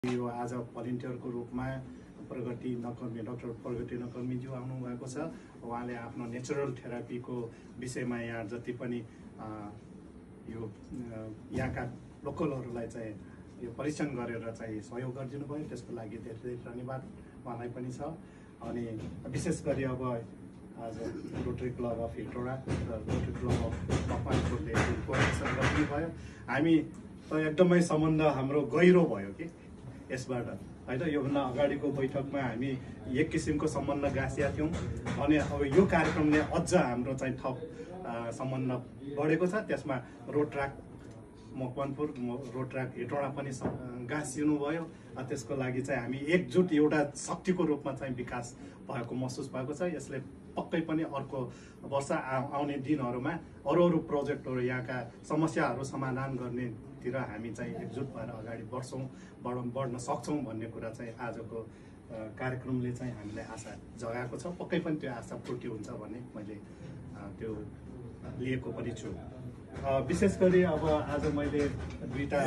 यो आज भलिन्टियरको रूपमा प्रगति नकर्मी डाक्टर प्रगति नकर्मीज्यू आउनु भएको छ। उहाँले आफ्नो नेचुरल थेरापीको विषयमा यहाँ जति पनि यो यहाँका लोकलहरूलाई चाहिँ यो परीक्षण गरेर चाहिँ सहयोग गरिदिनु भयो, त्यसको लागि धेरै धेरै धन्यवाद उहाँलाई पनि छ। अनि विशेष गरी अब आज रोटरी क्लब अफ हेटौडा र रोटरी क्लब अफ मकवानपुरले कोअर्डिनेसन गर्नु भयो। हामी त एकदमै सम्बन्ध हाम्रो गहिरो भयो कि यसबाट होइन। योभन्दा अगाडिको बैठकमा हामी एक किसिमको सम्बन्ध गाँसिया थियौँ, अनि अब यो कार्यक्रमले अझ हाम्रो चाहिँ थप सम्बन्ध बढेको छ। त्यसमा रोट्राक मकवानपुर रोट्राक हेटौडा पनि गाँसिनु भयो। त्यसको लागि चाहिँ हामी एकजुट एउटा शक्तिको रूपमा चाहिँ विकास भएको महसुस भएको छ। यसले पक्कै पनि अर्को वर्ष आउने दिनहरूमा अरू प्रोजेक्टहरू यहाँका समस्याहरू समाधान गर्नेतिर हामी चाहिँ एकजुट भएर अगाडि बढ्न सक्छौँ भन्ने कुरा चाहिँ आजको कार्यक्रमले चाहिँ हामीलाई आशा जगाएको छ। पक्कै पनि त्यो आशा पूर्ति हुन्छ भन्ने मैले त्यो लिएको पनि छु। विशेष गरी अब आज मैले दुईटा